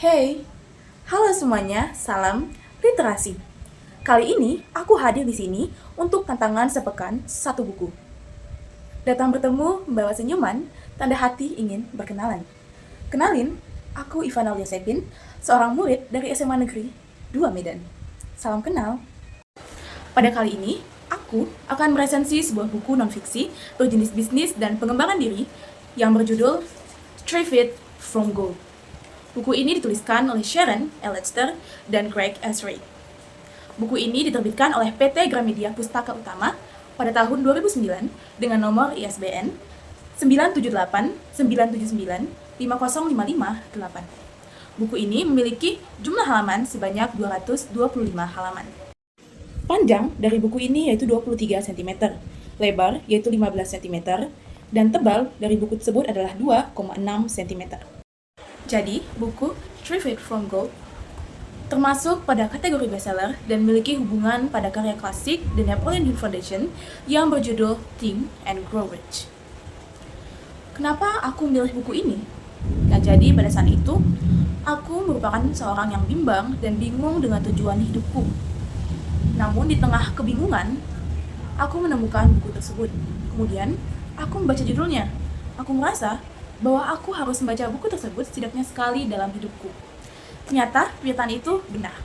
Hey, halo semuanya, salam literasi. Kali ini aku hadir di sini untuk tantangan sepekan satu buku. Datang bertemu membawa senyuman, tanda hati ingin berkenalan. Kenalin, aku Ivana Yosepin, seorang murid dari SMA Negeri 2 Medan. Salam kenal. Pada kali ini, aku akan meresensi sebuah buku non-fiksi berjenis bisnis dan pengembangan diri yang berjudul Three Feet from Gold. Buku ini dituliskan oleh Sharon Elster dan Greg Esri. Buku ini diterbitkan oleh PT Gramedia Pustaka Utama pada tahun 2009 dengan nomor ISBN 978-979-50558. Buku ini memiliki jumlah halaman sebanyak 225 halaman. Panjang dari buku ini yaitu 23 cm, lebar yaitu 15 cm, dan tebal dari buku tersebut adalah 2,6 cm. Jadi, buku Three Feet from Gold termasuk pada kategori bestseller dan memiliki hubungan pada karya klasik The Napoleon Hill Foundation yang berjudul Think and Grow Rich. Kenapa aku memilih buku ini? Nah, jadi pada saat itu, aku merupakan seorang yang bimbang dan bingung dengan tujuan hidupku. Namun di tengah kebingungan, aku menemukan buku tersebut. Kemudian, aku membaca judulnya. Aku merasa bahwa aku harus membaca buku tersebut setidaknya sekali dalam hidupku. Ternyata pernyataan itu benar.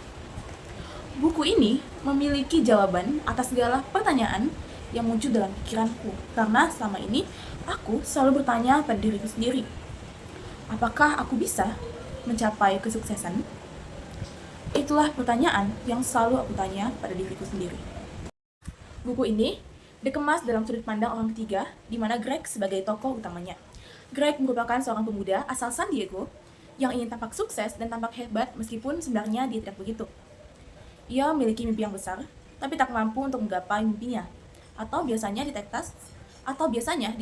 Buku ini memiliki jawaban atas segala pertanyaan yang muncul dalam pikiranku, karena selama ini aku selalu bertanya pada diriku sendiri, apakah aku bisa mencapai kesuksesan? Itulah pertanyaan yang selalu aku tanya pada diriku sendiri. Buku ini dikemas dalam sudut pandang orang ketiga, di mana Greg sebagai tokoh utamanya. Greg merupakan seorang pemuda asal San Diego yang ingin tampak sukses dan tampak hebat meskipun sebenarnya dia tidak begitu. Ia memiliki mimpi yang besar, tapi tak mampu untuk menggapai mimpinya. Atau biasanya di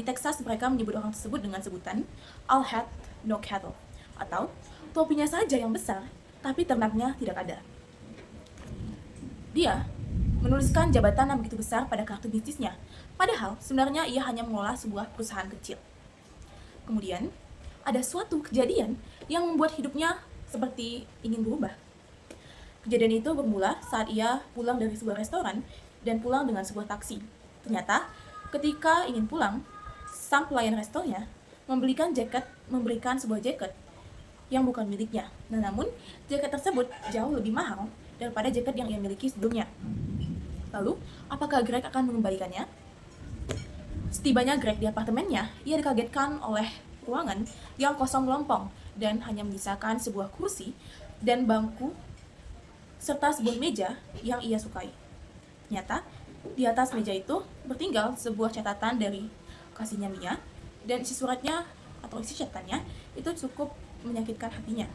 Texas mereka menyebut orang tersebut dengan sebutan all hat, no cattle, atau topinya saja yang besar, tapi ternaknya tidak ada. Dia menuliskan jabatan yang begitu besar pada kartu bisnisnya, padahal sebenarnya ia hanya mengelola sebuah perusahaan kecil. Kemudian, ada suatu kejadian yang membuat hidupnya seperti ingin berubah. Kejadian itu bermula saat ia pulang dari sebuah restoran dan pulang dengan sebuah taksi. Ternyata, ketika ingin pulang, sang pelayan restonya memberikan sebuah jaket yang bukan miliknya. Namun, jaket tersebut jauh lebih mahal daripada jaket yang ia miliki sebelumnya. Lalu, apakah Greg akan mengembalikannya? Setibanya Greg di apartemennya, ia dikagetkan oleh ruangan yang kosong melompong dan hanya menyisakan sebuah kursi dan bangku serta sebuah meja yang ia sukai. Ternyata, di atas meja itu bertinggal sebuah catatan dari kasihnya Mia, dan isi suratnya atau isi catatannya itu cukup menyakitkan hatinya.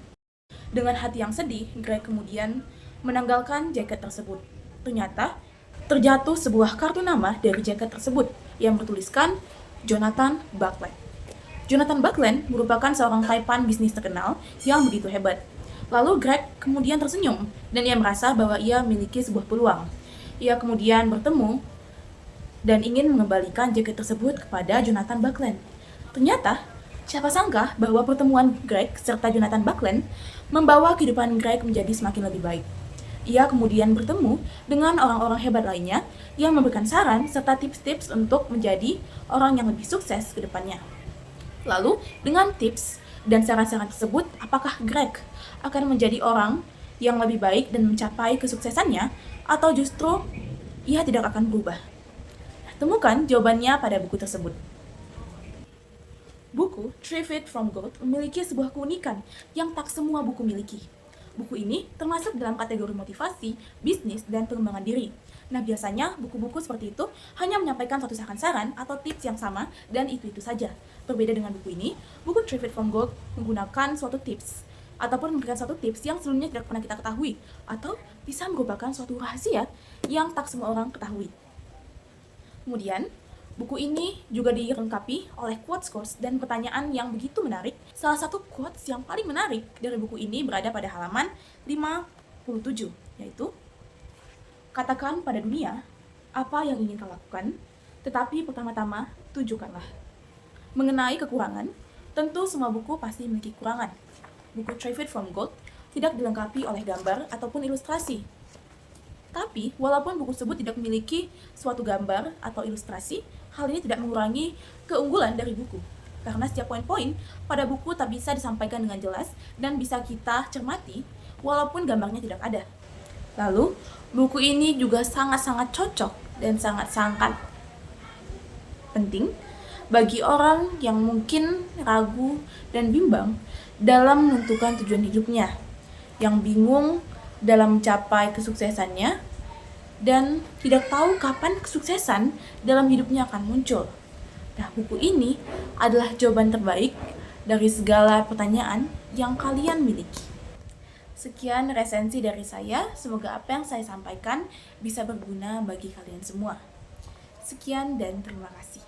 Dengan hati yang sedih, Greg kemudian menanggalkan jaket tersebut. Ternyata, terjatuh sebuah kartu nama dari jaket tersebut yang bertuliskan Jonathan Buckland. Jonathan Buckland merupakan seorang taipan bisnis terkenal yang begitu hebat. Lalu Greg kemudian tersenyum dan ia merasa bahwa ia memiliki sebuah peluang. Ia kemudian bertemu dan ingin mengembalikan jaket tersebut kepada Jonathan Buckland. Ternyata, siapa sangka bahwa pertemuan Greg serta Jonathan Buckland membawa kehidupan Greg menjadi semakin lebih baik. Ia kemudian bertemu dengan orang-orang hebat lainnya yang memberikan saran serta tips-tips untuk menjadi orang yang lebih sukses ke depannya. Lalu, dengan tips dan saran-saran tersebut, apakah Greg akan menjadi orang yang lebih baik dan mencapai kesuksesannya, atau justru ia tidak akan berubah? Temukan jawabannya pada buku tersebut. Buku Three Feet from Gold memiliki sebuah keunikan yang tak semua buku miliki. Buku ini termasuk dalam kategori motivasi, bisnis, dan pengembangan diri. Nah, biasanya buku-buku seperti itu hanya menyampaikan satu saran atau tips yang sama dan itu-itu saja. Berbeda dengan buku ini, buku Three Feet from Gold menggunakan suatu tips ataupun memberikan suatu tips yang sebelumnya tidak pernah kita ketahui atau bisa merupakan suatu rahasia yang tak semua orang ketahui. Kemudian, buku ini juga dilengkapi oleh quotes dan pertanyaan yang begitu menarik. Salah satu quotes yang paling menarik dari buku ini berada pada halaman 57, yaitu, katakan pada dunia apa yang ingin kau lakukan, tetapi pertama-tama tujukanlah. Mengenai kekurangan, tentu semua buku pasti memiliki kekurangan. buku Trade from Gold tidak dilengkapi oleh gambar ataupun ilustrasi. Tapi, walaupun buku tersebut tidak memiliki suatu gambar atau ilustrasi, hal ini tidak mengurangi keunggulan dari buku. Karena setiap poin-poin pada buku tak bisa disampaikan dengan jelas dan bisa kita cermati walaupun gambarnya tidak ada. Lalu, buku ini juga sangat-sangat cocok dan sangat-sangat penting bagi orang yang mungkin ragu dan bimbang dalam menentukan tujuan hidupnya, yang bingung dalam mencapai kesuksesannya, dan tidak tahu kapan kesuksesan dalam hidupnya akan muncul. Nah, buku ini adalah jawaban terbaik dari segala pertanyaan yang kalian miliki. Sekian resensi dari saya, semoga apa yang saya sampaikan bisa berguna bagi kalian semua. Sekian dan terima kasih.